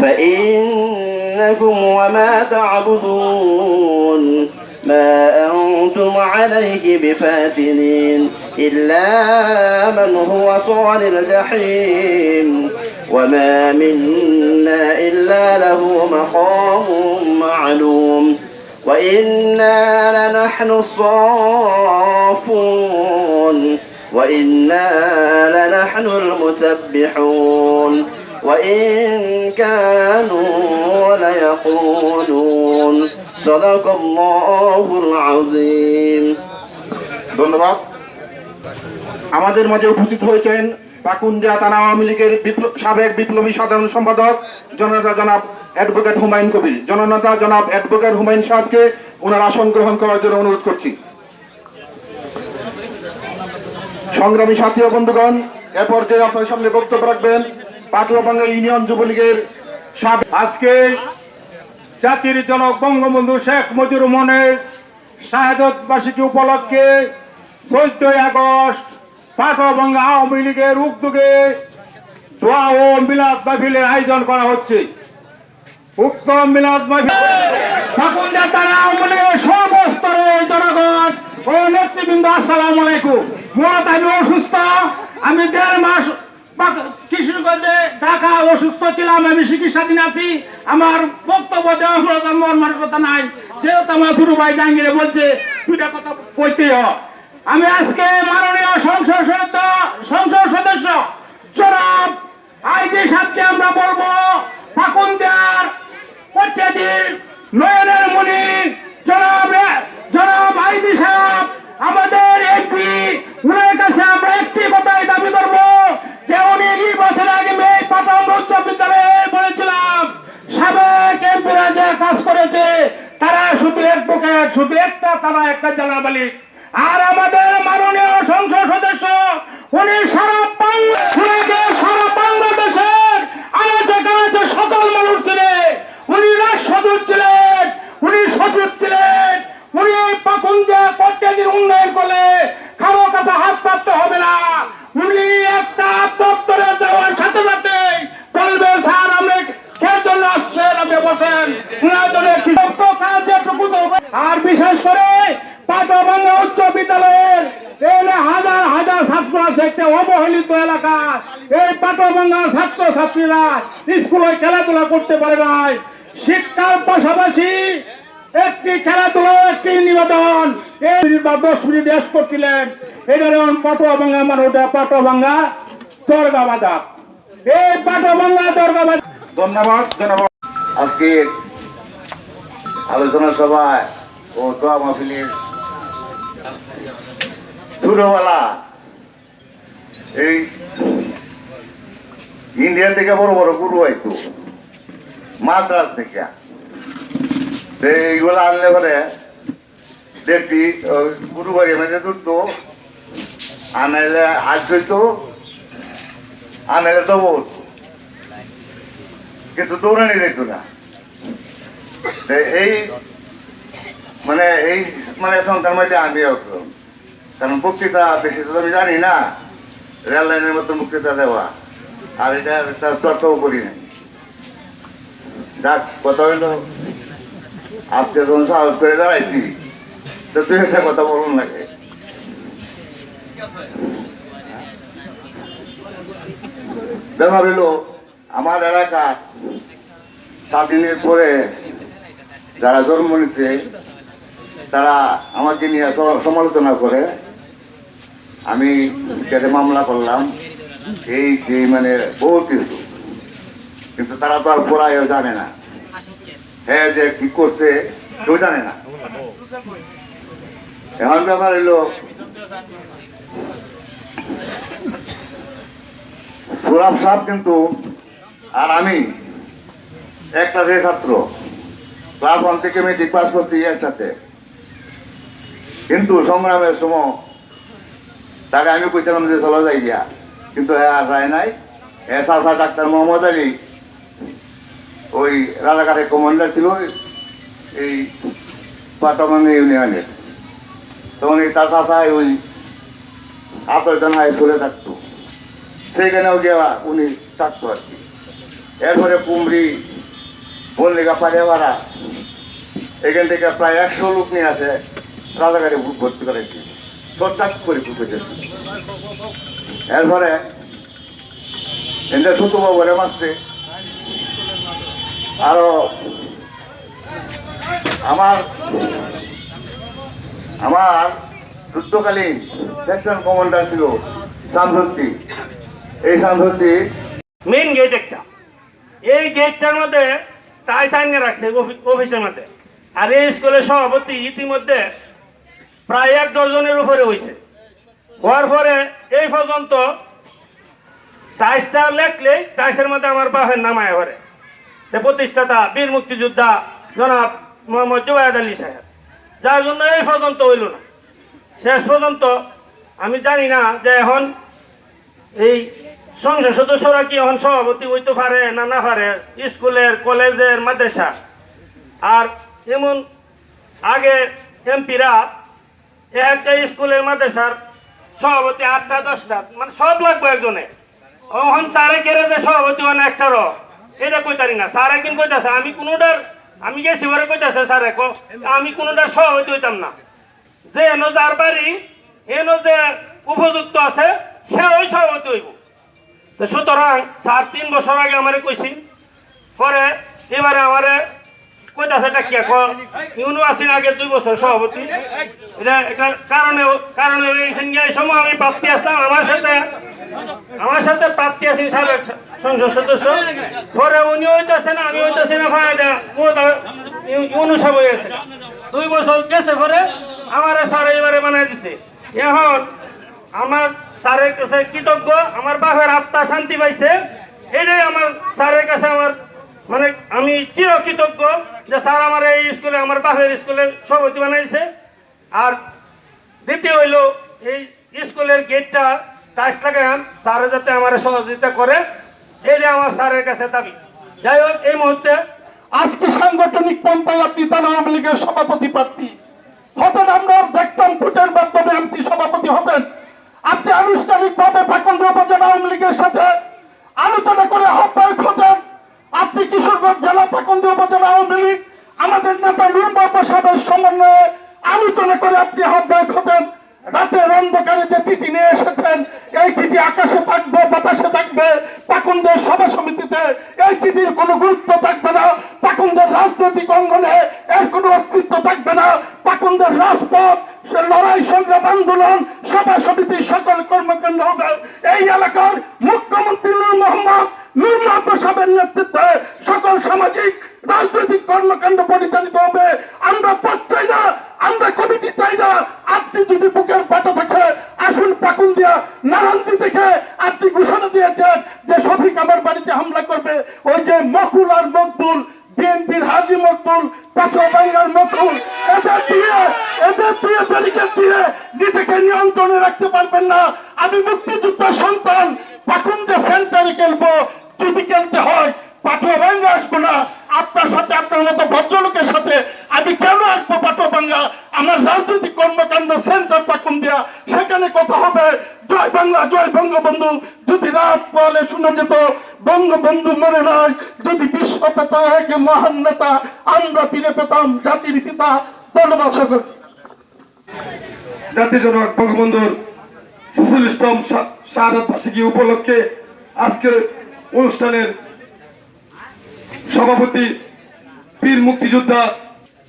فإنكم وما تعبدون ما أنتم عليه بفاتنين إلا من هو صال الجحيم وما منا إلا له مقام معلوم وإنا لنحن الصافون وإنا لنحن المسبحون وإن كانوا ليقولون صدق الله العظيم ধন্যবাদ। আমাদের মাঝে উপস্থিত হয়েছেন পাকুন্দিয়া থানা আওয়ামী লীগের সাবেক বিপ্লবী সাধারণ সম্পাদক জননেতা জনাব অ্যাডভোকেট হুমায়ুন কবির। জননেতা জনাব অ্যাডভোকেট হুমায়ুন সাহেবকে ওনার আসন গ্রহণ করার জন্য অনুরোধ করছি। সংগ্রামী সাথী ও বন্ধুগণ, এ পর্যায়ে আপনার সামনে বক্তব্য রাখবেন পাটুয়াভাঙ্গা ইউনিয়ন যুবলীগের আজকে জাতির জনক বঙ্গবন্ধু শেখ মুজিবুর রহমানের শাহাদত বার্ষিকী উপলক্ষে 14 আগস্ট পাটুয়াভাঙ্গা আওয়ামী লীগের উদ্যোগে দোয়া ও মিলাদ মাহফিলের আয়োজন করা হচ্ছে। উক্ত মিলাদ মাহফিল পাকুন্দিয়া থানা আওয়ামী লীগের সর্বস্তরের জনগণ ও নেতৃবৃন্দ, আসসালামু আলাইকুম। মূলত আমি অসুস্থ, আমি 1.5 মাস কিশোরগঞ্জে ঢাকা অসুস্থ ছিলাম, আমি চিকিৎসাধীন আছি। আমার বক্তব্য দেওয়া মন মানসিকতা নাই, যেহেতু আমার ছোট ভাই জাহাঙ্গীরে বলছে দুইটা কথা কইতেই হয়। আমি আজকে মাননীয় সংসদ সদস্য জনাব আইজি সাহেবকে আমরা বলবো, পাকুন্দিয়ার প্রত্যেকদিন নয়নের মণি জনাব আইজি সাহেব আমাদের এমপি, উনার কাছে আমরা একটি কথাই দাবি করবো যে উনি 2 বছর আগে মেয়ে পাঠানো উচ্চ বিদ্যালয়ে বলেছিলাম সাবেক এমপিরা যে কাজ করেছে তারা শুধু অ্যাডভোকেট, শুধু তারা একটা জেলা মালিক। আর আমাদের মাননীয় সংসদ সদস্য উনি সারা বাংলাদেশের আনাচে কানাচে সকল মানুষ ছিলেন, উনি রাষ্ট্রদূত ছিলেন, উনি সচিব ছিলেন, উনি এই পাকুন্দিয়া প্রত্যেকদিন উন্নয়ন করলে কারো কাছে হাত পাততে হবে না। উনি একটা দপ্তরে যাওয়ার সাথে সাথে বলবে স্যার আপনি কে জন্য আসছেন, আপনি বসেন, উনার জন্য কি কাজ যেটুকু। আর বিশেষ করে পাটুয়াভাঙ্গা উচ্চ বিদ্যালয়ের হাজার হাজার ছাত্র আছে, একটা অবহেলিত এলাকা। এই পাটুয়াভাঙ্গা ছাত্র ছাত্রীরা স্কুলে খেলাধুলা করতে পারে নাই। শিক্ষার পাশাপাশি একটি খেলাধুলা, একটি নিবেদন 10 মিনিট রেস করছিলেন। এটা যেমন পাটুয়াভাঙ্গা ওটা পাটুয়াভাঙ্গা দরগা বাজার, এই পাটুয়াভাঙ্গা দরগা বাজার। ধন্যবাদ। ধন্যবাদ। আজকে আলোচনা সভায় ও দোয়া মাহফিলের ছোটবেলা এই ইন্ডিয়া থেকে বড় বড় গুরু হয়তো মাদ্রাস থেকে এইগুলো আনলে পরে দেখি গুরু বাড়ি মেঝে ধরতো, আনাইলে হাত ধরতো, আনাইলে দৌড়, কিন্তু দৌড়ানি যেত না। এই সংখ্যার মধ্যে আমি কারণ বক্তৃতা বেশি তো আমি জানি না, রেল লাইনের মতো বক্তৃতা দেওয়া, আর এটা চর্চাও করি নাই। যাক, কথা হইল আজকে যখন সাহস করে দাঁড়াইছি তো 2 একটা কথা বলুন লাগে। ব্যাপার হইল আমার এলাকা স্বাধীনের পরে যারা জন্ম নিচ্ছে তারা আমাকে নিয়ে সমালোচনা করে। আমি যাতে মামলা করলাম, এই বহু কিছু, কিন্তু তারা তো আর পড়ায়ও জানে না, হ্যাঁ যে কি করছে কেউ জানে না। এখন ব্যাপার হইল সুরাব সাহেব কিন্তু আর আমি এক ক্লাসের ছাত্র, ক্লাস 1 থেকে মেট্রিক পাস করছি একসাথে। কিন্তু সংগ্রামের সময় তাকে আমি কইছিলাম যে চলা যাই গিয়া, কিন্তু হ্যাঁ যায় নাই। চাচা ডাক্তার মোহাম্মদ আলী ওই রাজাঘাটের কমান্ডার ছিল এই পাটুয়াভাঙ্গা ইউনিয়নের। তখন এই তার চাচা ওই আপনার হাই স্কুলে থাকতো, সেইখানেও গিয়া উনি থাকতো আর কি। এরপরে কুমড়ি বললেগা পাড়িয়াপাড়া এখান থেকে প্রায় 100 লোক নিয়ে আসে রাজাঘাটে ভর্তি করেছি, চটচাট করে ঢুকেছি। এরপরে এদের ছোটবাবুরে মাসতে আরো আমার যুদ্ধকালীন সেকশন কমান্ডার ছিল শামসুদ্দি। এই শামসুদ্দি মেইন গেট একটা, এই গেটটার মধ্যে টাই টাইনে রাখছে অফিসের মধ্যে। আর এই স্কুলের সভাপতি ইতিমধ্যে প্রায় 1 ডজনের উপরে হয়েছে। হওয়ার পরে এই পর্যন্ত টাইসটা লেখলে টাইসের মধ্যে আমার বাপের নামায় ঘরে প্রতিষ্ঠাতা বীর মুক্তিযোদ্ধা জনাব মোহাম্মদ জুবায়েদ আলী সাহেব, যার জন্য এই পর্যন্ত হইল না। শেষ পর্যন্ত আমি জানি না যে এখন এই সংসদ সদস্যরা কি এখন সভাপতি হইতে পারে না না পারে, স্কুলের কলেজের মাদ্রাসা। আর এমন আগে এমপিরা একটা স্কুলের মাদ্রাসার সভাপতি 8টা 10টা মানে সব লাগবে একজনে। এখন চারে কেড়ে যে সভাপতি হয় না একটারও, এটা কইতারি না। স্যার একদিন কইতাছে আমি কোনোটার, আমি গেছি ওরে কইতাছে স্যার আমি কোনোটার সভাপতি হইতাম না, যে এনো যার বাড়ি এনো যে উপযুক্ত আছে সে ওই সভাপতি হইব। তো সুতরাং স্যার 3 বছর আগে আমারে কইছি, পরে এবারে আমারে কইতাছে এটা কি এখন ইউনিভার্সিটির আগে 2 বছর সভাপতি। এটা কারণে এই সময় আমি প্রার্থী আসলাম, আমার সাথে প্রার্থী আছি স্যারের সংসদ সদস্য। পরে উনি হইতেছে না আমি হইতেছি না, ফায়দা অনুসাব হয়ে গেছে। 2 বছর গেছে পরে আমার স্যার এবারে বানাই দিছে। এখন আমার স্যারের কাছে কৃতজ্ঞ, আমার বাপের আত্মা শান্তি পাইছে। এটাই আমার স্যারের কাছে আমার মানে আমি চির কৃতজ্ঞ যে স্যার আমার এই স্কুলে, আমার বাপের স্কুলে সভাপতি বানাইছে। আর দ্বিতীয় হইল এই স্কুলের গেটটা টাইস লাগান স্যার যাতে আমার সহযোগিতা করে, এটা আমার স্যারের কাছে দাবি। যাই হোক, এই মুহূর্তে আজকে সাংগঠনিক পন্থায় আপনি থানা আওয়ামী লীগের সভাপতি প্রার্থী হতেন, আমরা দেখতাম ভোটের মাধ্যমে আপনি সভাপতি হতেন। আপনি আনুষ্ঠানিকভাবে পাকুন্দ উপজেলা আওয়ামী লীগের সাথে আলোচনা করে আহ্বায়ক হতেন। আপনি কিশোরগঞ্জ জেলা পাকুন্দ উপজেলা আওয়ামী লীগ আমাদের নেতা নূর মোহাম্মদ সাহেবের সমন্বয়ে আলোচনা করে আপনি আহ্বায়ক হতেন। রাতের অন্ধকারে যে চিঠি নিয়ে এসেছেন, এই চিঠি আকাশে থাকবে, বাতাসে থাকবে, পাকুন্দের সভা সমিতিতে এই চিঠির কোনো গুরুত্ব থাকবে না। পাকুন্দের রাজনৈতিক অঙ্গনে এর কোনো অস্তিত্ব থাকবে না। পাকুন্দের রাজপথ, সে লড়াই সংগ্রাম আন্দোলন সভা সমিতির সকল কর্মকাণ্ড হবে এই এলাকার মুখ্যমন্ত্রী নূর মোহাম্মদ সাহেবের নেতৃত্বে সকল সামাজিক রাজনৈতিক কর্মকাণ্ড পরিচালিত হবে। আমরা পথ চাই না, আমরা কমিটি চাই না। আপনি যদি বুকের পাটা থাকে আসুন পাকুন্দিয়া নারায়ণদি থেকে আপনি ঘোষণা দিয়েছেন যে শফিক আমার বাড়িতে হামলা করবে। ওই যে মকুল আর মকবুল, বিএনপির হাজি মকবুল, পাশাবাঙ্গার মকবুল, এদের দিয়ে ব্যারিকেড দিয়ে নিজেকে নিয়ন্ত্রণে রাখতে পারবেন না। আমি মুক্তিযোদ্ধার সন্তান, পাকুন্দে সেন্টারে খেলবো, যদি খেলতে হয় পাটুয়াভাঙ্গা আসবো না। আপনার সাথে, আপনার মতো ভদ্রলোকের সাথে আমি কেন আসবো পাটুয়াভাঙ্গা? আমার রাজনৈতিক কর্মকাণ্ড সেন্টার পাকুন্দিয়া, সেখানে কথা হবে জয় বাংলা, জয় বঙ্গবন্ধু। যদি রাত বলে শোনা যেত বঙ্গবন্ধু মরে নয়, যদি বিশ্ব পেত এক মহান নেতা, আমরা ফিরে পেতাম জাতির পিতা। ধন্যবাদ সকল। জাতির জনক বঙ্গবন্ধুর 46তম শাহাদাত বার্ষিকী উপলক্ষে আজকের অনুষ্ঠানের সভাপতি বীর মুক্তিযোদ্ধা,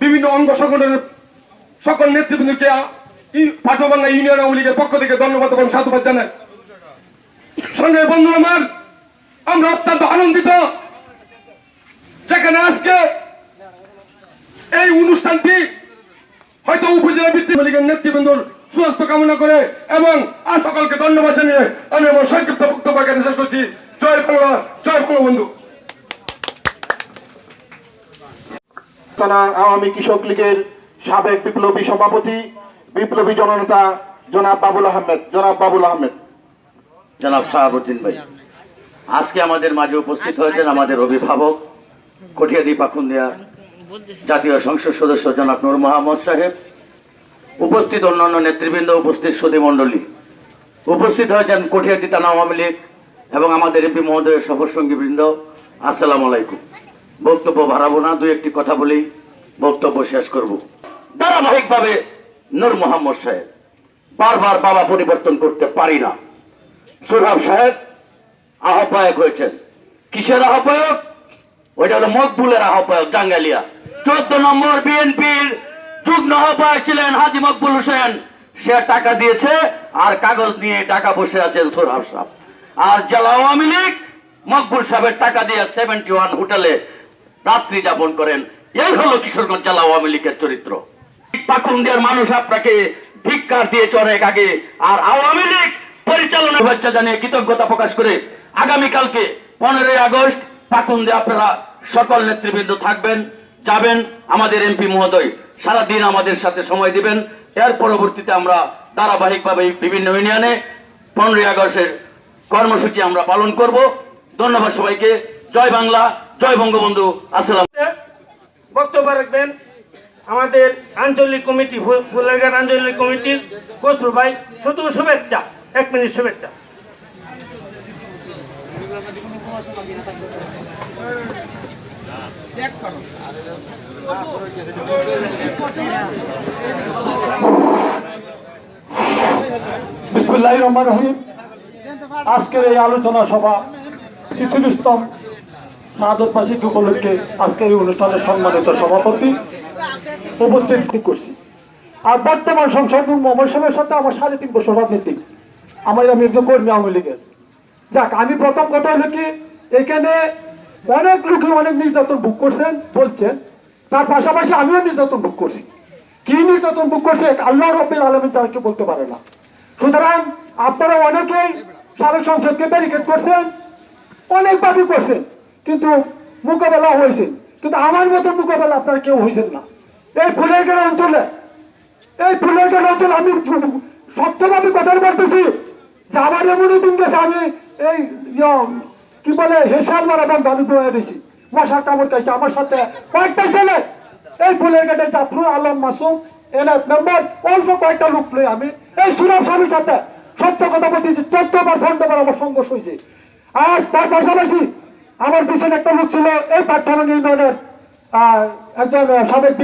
বিভিন্ন অঙ্গ সংগঠনের সকল নেতৃবৃন্দকে পাটুয়াভাঙ্গা ইউনিয়ন আওয়ামী লীগের পক্ষ থেকে ধন্যবাদ এবং সাধুবাদ জানাই। সঙ্গে বন্ধু আমার, আমরা অত্যন্ত আনন্দিত যেখানে আজকে এই অনুষ্ঠানটি হয়তো উপজেলা ভিত্তিক লীগের নেতৃবৃন্দর সুস্বাস্থ্য কামনা করে এবং আর সকলকে ধন্যবাদ জানিয়ে আমি আমার সংক্ষিপ্ত বক্তব্য এখানে শেষ করছি। জয় বাংলা, জয় বঙ্গবন্ধু। থানা আওয়ামী কৃষক লীগের সাবেক বিপ্লবী সভাপতি, বিপ্লবী জননেতা জনাব বাবুল আহমেদ। জনাব শাহাবুদ্দিন ভাই, আজকে আমাদের মাঝে উপস্থিত হয়েছেন আমাদের অভিভাবক কঠিয়াদি পাকুন্দিয়া জাতীয় সংসদ সদস্য জনাব নূর মোহাম্মদ সাহেব, উপস্থিত অন্যান্য নেতৃবৃন্দ, উপস্থিত সুধী মণ্ডলী, উপস্থিত হয়েছেন কঠিয়াদি থানা আওয়ামী লীগ এবং আমাদের এমপি মহোদয়ের সফরসঙ্গী বৃন্দ, আসসালামু আলাইকুম। বক্তব্য বাড়াবো না, দুই একটি কথা বলেই বক্তব্য শেষ করব। ধারাবাহিকভাবে নূর মোহাম্মদ সাহেব বারবার বাবা পরিবর্তন করতে পারি না। সোহরাব সাহেব আহ্বায়ক হয়েছেন। কিসের আহ্বায়ক? ওইটা হলো মকবুলের আহ্বায়ক জাঙ্গালিয়া। 14 নম্বর বিএনপির যুগ্ম আহ্বায়ক ছিলেন হাজী মকবুল হোসেন, সে টাকা দিয়েছে আর কাগজ নিয়ে টাকা বসে আছেন সোহরাব সাহেব। আর জেলা আওয়ামী লীগ মকবুল সাহেবের টাকা দিয়ে 71 হোটেলে রাত্রি যাপন করেন। এই হলো কিশোরগঞ্জ জেলা আওয়ামী লীগের চরিত্র। পাকুন্দিয়ার মানুষ আপনাকে ধিক্কার দিয়েছে অনেক আগে, আর আওয়ামী লীগ পরিচালনা শুভেচ্ছা জানিয়ে কৃতজ্ঞতা প্রকাশ করে আগামীকালকে 15 আগস্ট পাকুন্দিয়া আপনারা সকল নেতৃবৃন্দ থাকবেন, যাবেন। আমাদের এমপি মহোদয় সারাদিন আমাদের সাথে সময় দিবেন। এর পরবর্তীতে আমরা ধারাবাহিকভাবে বিভিন্ন ইউনিয়নে 15 আগস্টের কর্মসূচি আমরা পালন করব। ধন্যবাদ সবাইকে। জয় বাংলা, জয় বঙ্গবন্ধু। আসসালাম। বক্তব্য রাখবেন আমাদের আঞ্চলিক কমিটি, ফুলেরঘাট আঞ্চলিক কমিটির কচু ভাই। শুধু শুভেচ্ছা, 1 মিনিট শুভেচ্ছা। বিসমিল্লাহির রহমানির রহিম। আজকের এই আলোচনা সভা শিশির ইসলাম শাহাদত বার্ষিকী উপলক্ষে আজকের এই অনুষ্ঠানের সম্মানিত সভাপতি উপস্থিত করছি। আর বর্তমান সংসদ মোহাম্মদ সাহেবের সাথে আমার 3.5 বছর রাজনীতি। আমি একজন কর্মী আওয়ামী লীগের। যাক, আমি প্রথম কথা হলো কি, এখানে অনেক লোকে অনেক নির্যাতন ভোগ করছেন বলছেন, তার পাশাপাশি আমিও নির্যাতন ভোগ করছি। কি নির্যাতন ভোগ করছে আল্লাহ রাব্বুল আলামিন ছাড়া কেউ বলতে পারে না। সুতরাং আপনারা অনেকেই সাবেক সংসদকে ব্যারিকেড করছেন, অনেকভাবে করছেন, কিন্তু মোকাবেলা হয়েছে। কিন্তু আমার মতো মোকাবেলা আপনারা কেউ হয়েছেন না। এই ফুলেরঘাট অঞ্চলে আমি সত্যভাবে কথা বলতেছি যে আমার এমনই দিন গেছে, আমি এই কি বলে হেসাল মারা বন্ধ আমি দৌড়ে দিয়েছি, মশার কামড় খাইছে। আমার সাথে কয়েকটা ছেলে এই ফুলেরঘাটে জাফরুল আলম মাসুম এনার মেম্বার, অল্প কয়েকটা লোক লই আমি এই সুরাব স্বামীর সাথে সত্য কথা বলতেছি। 14 বার 15 বার আমার সংঘর্ষ হয়েছে। আর তার পাশাপাশি আমার পিছনে একটা লোক ছিল এই পাঠ্যভঙ্গি ইউনিয়নের একজন সাবেক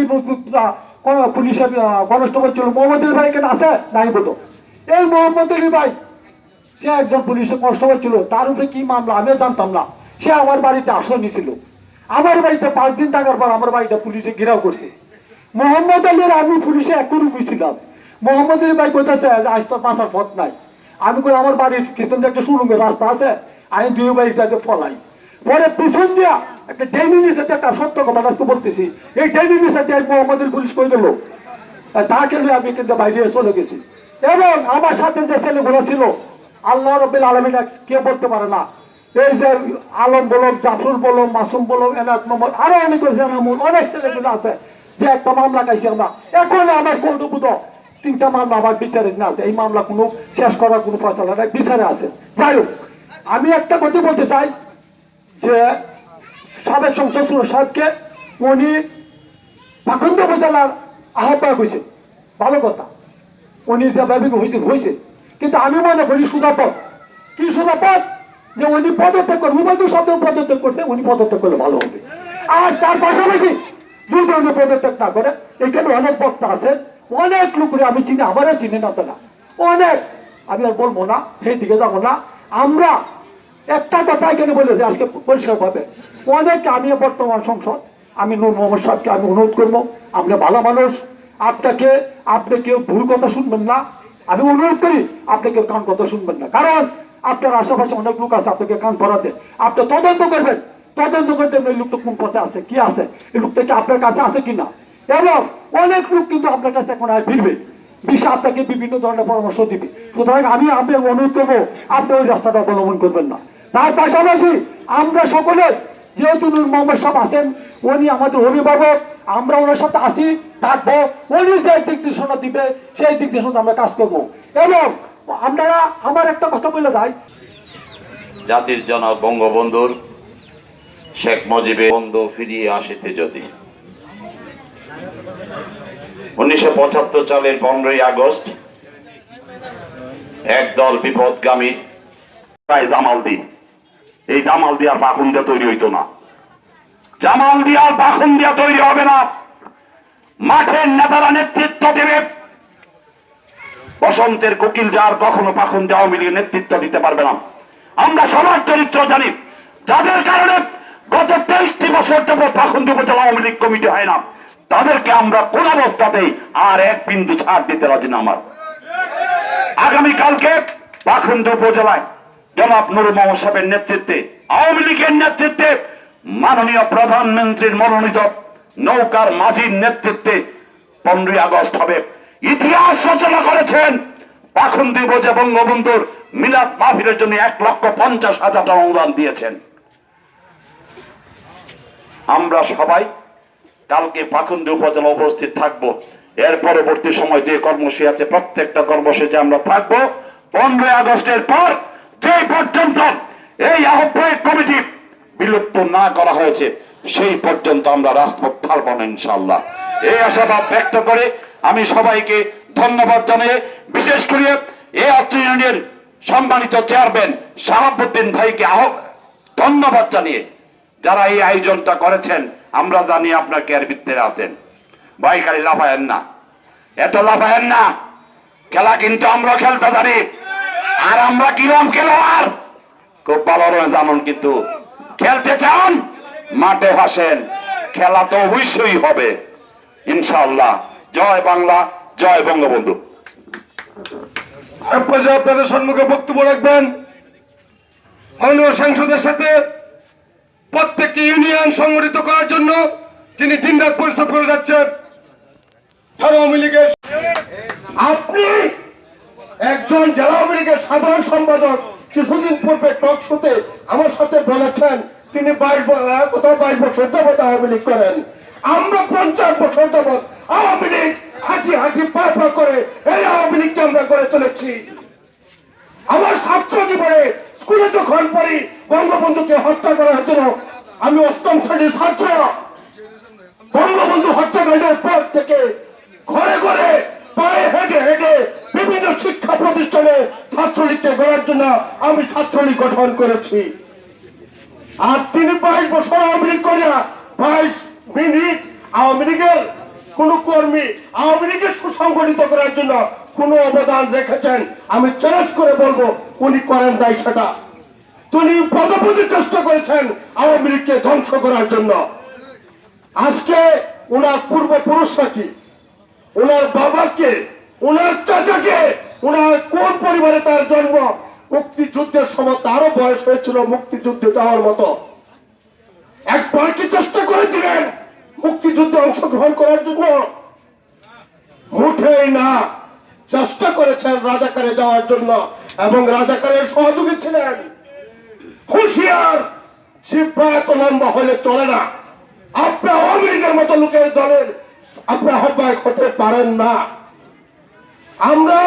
পুলিশের কনস্টেবল ছিল, মোহাম্মদ আলী ভাই। এখানে আছে নাই বলো? এই মোহাম্মদ আলী ভাই সে একজন পুলিশের কনস্টেবল ছিল, তার উপরে কি মামলা আমিও জানতাম না। সে আমার বাড়িতে আশ্রয় নিয়েছিল। আমার বাড়িতে 5 দিন থাকার পর আমার বাড়িতে পুলিশে ঘেরাও করছে। মোহাম্মদ আলীর আমি পুলিশে একরূপ হয়েছিলাম। মোহাম্মদ আলী ভাই কোথাছে আজ তোর বাঁচার পথ নাই। আমি করে আমার বাড়ির পিছন দিয়ে একটা সুরঙ্গের রাস্তা আছে, আমি 2 বাইক যাতে ফলাই। পরে পিছন দিয়া একটা ডেমি নিচে একটা সত্য কথা আজকে বলতেছি, এই ডেমি নিচে দিয়ে মোহাম্মদ আলী পুলিশ করে দিল। তাকে আমি কিন্তু বাইরে চলে গেছি। এবং আমার সাথে যে ছেলেগুলো ছিল আল্লাহ রাব্বুল আলামিন কেউ বলতে পারে না। এই যে আলম বলো, জাফরুল বলো, মাসুম বলো, এনাক মোহাম্মদ, আরো অনেক অনেক ছেলেগুলো আছে যে একটা মামলা খাইছি আমরা। এখন আমার কোর্টবুধ 3টা মামলা আমার বিচারে না আছে। এই মামলা কোনো শেষ করার কোনো ফয়সালা নাই, বিচারে আছে। যাই হোক, আমি একটা কথা বলতে চাই যে সাবেক সংসদ সাহেবকে উনি পাখন্দ উপজেলার আহ্বায়ক হয়েছে, ভালো কথা। উনি যে ব্যাপক হয়েছে, কিন্তু আমি মনে করি সুদাপদ কি সুদাপদ যে উনি পদত্যাগ করে, উপাধি শব্দ পদত্যাগ করতে, উনি পদত্যাগ করলে ভালো হবে। আর তার পাশাপাশি যদি উনি পদত্যাগ না করে, এখানে অনেক বক্তা আছে, অনেক লোকের আমি চিনি, আমারও চিনি না তারা অনেক। আমি আর বলবো না, সেই দিকে যাবো না। আমরা একটা কথা এখানে বলে যে আজকে পরিষ্কার পাবে অনেকে, আমি বর্তমান সংসদ, আমি নূর মোহাম্মদ সাহেবকে আমি অনুরোধ করবো, আপনি ভালো মানুষ, আপনি কেউ ভুল কথা শুনবেন না। আমি অনুরোধ করি আপনি কেউ কান কথা শুনবেন না, কারণ আপনার আশেপাশে অনেক লোক আছে আপনাকে কান পড়াতে। আপনি তদন্ত করবেন, তদন্ত করতে এই লোকটা কোন পথে আছে, কি আছে, এই লোকটা কি আপনার কাছে আছে কিনা। এবং অনেক লোক কিন্তু আপনার কাছে এখন আর ফিরবে, বিষয় আপনাকে বিভিন্ন ধরনের পরামর্শ দিবে। সুতরাং আমি আপনাকে অনুরোধ করবো আপনি ওই রাস্তাটা অবলম্বন করবেন না। তার পাশাপাশি আমরা সকলে, যেহেতু নূর মোহাম্মদ সাহেব আছেন, উনি আমাদের অভিভাবক, আমরা ওনার সাথে আসি থাকবো, উনি যে দিক নির্দেশনা দিবে সেই দিক নির্দেশনা আমরা কাজ করবো। এবং আপনারা আমার একটা কথা বলে যায়, জাতির জনক বঙ্গবন্ধুর শেখ মুজিবের বন্ধু ফিরিয়ে আসিতে যদি 1975 সালের 15 আগস্ট একদল বিপদগামী জামালদ্দিন এই জামাল দিয়ার পাখুন দিয়া তৈরি হইতো না। জামাল দিয়ার পাখুন দিয়া তৈরি হবে না। মাঠের নেতারা নেতৃত্ব দেবে। বসন্তের কোকিলরা আর কখনো পাখুন দিয়ে আওয়ামী লীগের নেতৃত্ব দিতে পারবে না। আমরা সবার চরিত্র জানি, যাদের কারণে গত 23টি বছর যাবত পাখুন্দি উপজেলা আওয়ামী লীগ কমিটি হয় না, তাদেরকে আমরা কোন অবস্থাতেই আর এক বিন্দু ছাড় দিতে রাজি না। আমার আগামীকালকে পাখুন্দি উপজেলায় জনাব নুর মোহাম্মদ সাহেবের নেতৃত্বে, আওয়ামী লীগের নেতৃত্বে, মাননীয় প্রধানমন্ত্রীর মনোনীত নৌকার মাঝির নেতৃত্বে 15ই আগস্ট হবে। ইতিহাস রচনা করেছেন পাখুন্দি উপজেলা বঙ্গবন্ধুর মিলাদ মাহফিলের জন্য 1,50,000 টাকা অনুদান দিয়েছেন। আমরা সবাই কালকে পাখুন্দি উপজেলা উপস্থিত থাকব। এর পরবর্তী সময় যে কর্মসূচি আছে প্রত্যেকটা কর্মসূচি আমরা থাকব। 15ই আগস্টের পর যে পর্যন্ত এই আহ্বায়ক কমিটি বিলুপ্ত না করা হয়েছে সেই পর্যন্ত আমরা রাজপথ ছাড়ব না ইনশাআল্লাহ। এই আশাবাদ ব্যক্ত করে আমি সবাইকে ধন্যবাদ জানিয়ে, বিশেষ করে এই অত্র ইউনিয়নের সম্মানিত চেয়ারম্যান শাহাবুদ্দিন ভাইকে ধন্যবাদ জানিয়ে, যারা এই আয়োজনটা করেছেন, আমরা জানি আপনার কেয়ার ভিত্তিতে আছেন। ভাই খালি লাফায়েন না, এত লাফায়েন না। খেলা কিন্তু আমরা খেলতে জানি, আর আমরা কিরম খেলোয়াড় খুব ভালো জানুন। কিন্তু খেলতে চান মাঠে হাসেন, খেলা তো অবশ্যই হবে ইনশাআল্লাহ। জয় বাংলা, জয় বঙ্গবন্ধু। আপনাদের সম্মুখে বক্তব্য রাখবেন মাননীয় সাংসদের সাথে প্রত্যেকটি ইউনিয়ন সংগঠিত করার জন্য তিনি দিনরাত পরিশ্রম করে যাচ্ছেন আওয়ামী লীগের। আপনি একজন জেলা আওয়ামী লীগের সাধারণ সম্পাদক কিছুদিন পূর্বে টক শোতে আমার সাথে বলেছেন তিনি 22 বছর যাবত আওয়ামী লীগ করেন। আমরা 50 বছর যাবত আওয়ামী লীগ হাঁটি হাঁটি পা পা করে এই আওয়ামী লীগকে আমরা গড়ে তুলেছি। আমার ছাত্র জীবনে স্কুলে যখন পড়ি বঙ্গবন্ধুকে হত্যা করা হয়েছিল, আমি 8ম শ্রেণীর ছাত্র। বঙ্গবন্ধু হত্যাকাণ্ডের পর থেকে ঘরে ঘরে পায়ে হেঁটে হেঁটে বিভিন্ন শিক্ষা প্রতিষ্ঠানে ছাত্রলীগকে গড়ার জন্য আমি ছাত্রলীগ গঠন করেছি। আর তিনি 22 বছর আওয়ামী লীগ করিয়া 22 মিনিট আওয়ামী লীগের কোন কর্মী আওয়ামী লীগের সুসংগঠিত করার জন্য কোন অবদান রেখেছেন আমি চ্যালেঞ্জ করে বলবো উনি করেন নাই সেটা। তিনি পদপতি চেষ্টা করেছেন আওয়ামী লীগকে ধ্বংস করার জন্য। আজকে ওনার পূর্বপুরুষরা কি, ওনার বাবাকে, ওনার চাচাকে, ওনার কোন পরিবারে তার জন্ম, মুক্তিযুদ্ধের সময় তারও বয়স হয়েছিল মুক্তিযুদ্ধে যাওয়ার মতো। একবার কি চেষ্টা করেছিলেন মুক্তিযুদ্ধে অংশগ্রহণ করার জন্য? মোটেই না। চেষ্টা করেছেন রাজাকারে যাওয়ার জন্য এবং রাজাকারের সহযোগী ছিলেন। হুঁশিয়ার, জিহ্বা এত লম্বা হলে চলে না। আপনি আওয়ামী লীগের মতো লোকের দলের আপনি আহ্বায়ক হতে পারেন না। আমরা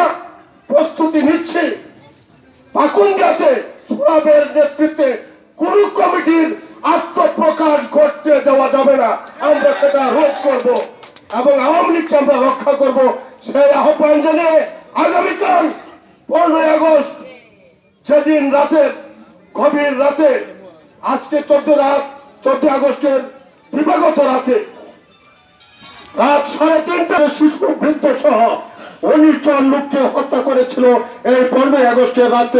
প্রস্তুতি নিচ্ছি পাকুন্দিয়াতে সুরাবের নেতৃত্বে কোন কমিটির আত্মপ্রকাশ ঘটতে দেওয়া যাবে না। আমরা সেটা রোধ করব এবং আওয়ামী লীগকে আমরা রক্ষা করব। সেই আহ্বান জানিয়ে আগামীকাল 15ই আগস্ট, সেদিন রাতের গভীর রাতে, আজকে 14 আগস্টের দিবাগত রাতে রাত 3:30 শিশু বৃদ্ধ সহ 19 জন লোককে হত্যা করেছিল এই 15ই আগস্টের রাতে।